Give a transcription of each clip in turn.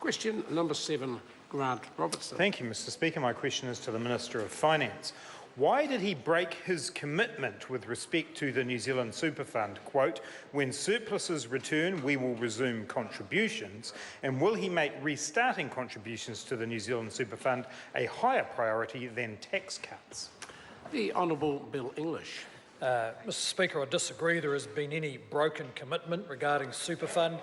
Question number 7, Grant Robertson. Thank you, Mr Speaker. My question is to the Minister of Finance. Why did he break his commitment with respect to the New Zealand Super Fund? Quote, when surpluses return, we will resume contributions. And will he make restarting contributions to the New Zealand Super Fund a higher priority than tax cuts? The Honourable Bill English. Mr Speaker, I disagree there has been any broken commitment regarding Super Fund.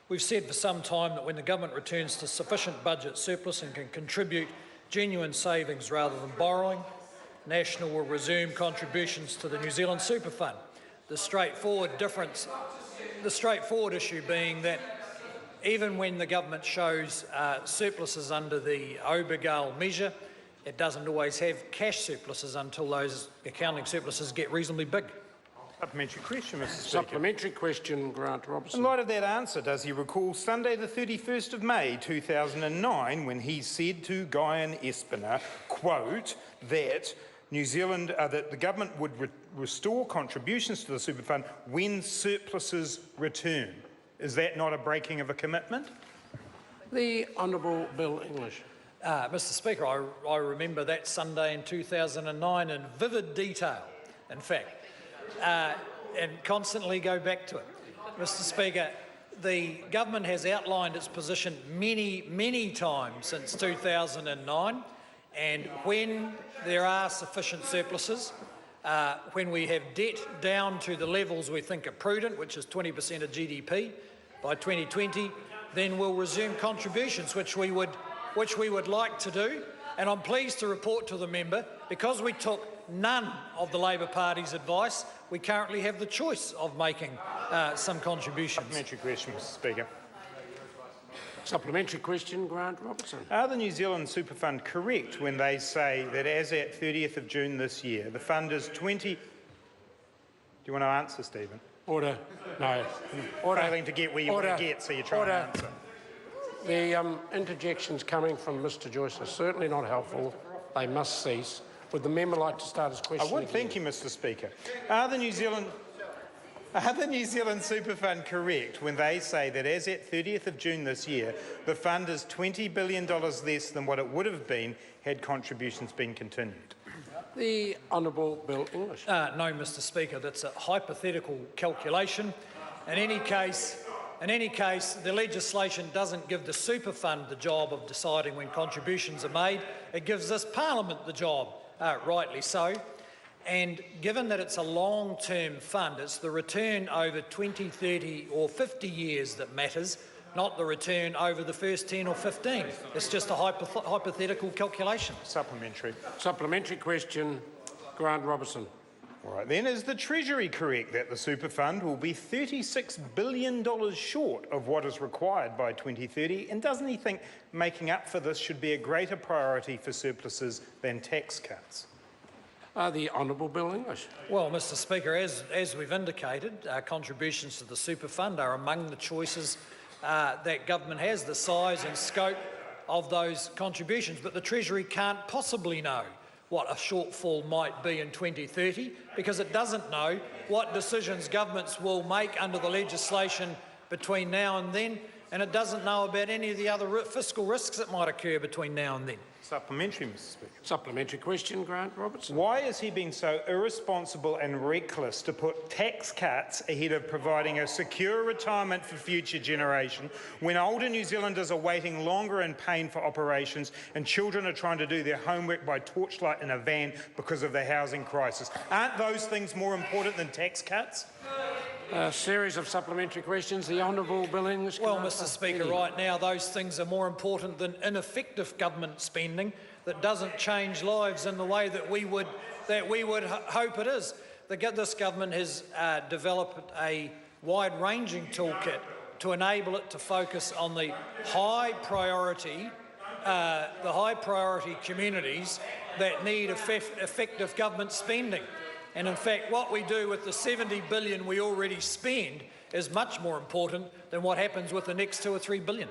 We've said for some time that when the government returns to sufficient budget surplus and can contribute genuine savings rather than borrowing, National will resume contributions to the New Zealand Super Fund. The straightforward issue being that even when the government shows surpluses under the Obergall measure, it doesn't always have cash surpluses until those accounting surpluses get reasonably big. Supplementary question, Mr Speaker. Supplementary question, Grant Robertson. In light of that answer, does he recall Sunday the 31st of May 2009 when he said to Guyan Espiner, quote, that that the government would restore contributions to the Super Fund when surpluses return? Is that not a breaking of a commitment? The Honourable Bill English. Mr Speaker, I remember that Sunday in 2009 in vivid detail, in fact, and constantly go back to it. Mr Speaker, the government has outlined its position many times since 2009, and when there are sufficient surpluses, when we have debt down to the levels we think are prudent, which is 20% of GDP by 2020, then we'll resume contributions, which we would like to do. And I'm pleased to report to the member, because we took none of the Labor Party's advice, we currently have the choice of making some contributions. Supplementary question, Mr Speaker. Supplementary question, Grant Robertson. Are the New Zealand Super Fund correct when they say that as at 30th of June this year, the fund is 20... Do you want to answer, Stephen? Order. No. Order. Failing to get where you want to get, so you're trying to answer. The interjections coming from Mr Joyce are certainly not helpful. They must cease. Would the member like to start his question I would. again? Thank you, Mr Speaker. Are the New Zealand Super Fund correct when they say that as at 30th of June this year, the fund is $20 billion less than what it would have been had contributions been continued? The Honourable Bill English. No, Mr Speaker, that's a hypothetical calculation. In any case, the legislation doesn't give the Super Fund the job of deciding when contributions are made. It gives this Parliament the job, rightly so. And given that it's a long-term fund, it's the return over 20, 30 or 50 years that matters, not the return over the first 10 or 15. It's just a hypothetical calculation. Supplementary. Supplementary question, Grant Robertson. All right, then, is the Treasury correct that the Super Fund will be $36 billion short of what is required by 2030? And doesn't he think making up for this should be a greater priority for surpluses than tax cuts? The Honourable Bill English. Well, Mr Speaker, as we've indicated, contributions to the Super Fund are among the choices that government has, the size and scope of those contributions. But the Treasury can't possibly know what a shortfall might be in 2030 because it doesn't know what decisions governments will make under the legislation between now and then, and it doesn't know about any of the other fiscal risks that might occur between now and then. Supplementary, Mr Speaker. Supplementary question, Grant Robertson. Why is he being so irresponsible and reckless to put tax cuts ahead of providing a secure retirement for future generations when older New Zealanders are waiting longer in pain for operations and children are trying to do their homework by torchlight in a van because of the housing crisis? Aren't those things more important than tax cuts? A series of supplementary questions. The Honourable Bill English. Well, Mr Speaker, right now those things are more important than ineffective government spending that doesn't change lives in the way that we would hope it is. This government has developed a wide-ranging toolkit to enable it to focus on the high priority communities that need effective government spending. And in fact, what we do with the $70 billion we already spend is much more important than what happens with the next $2 or $3 billion.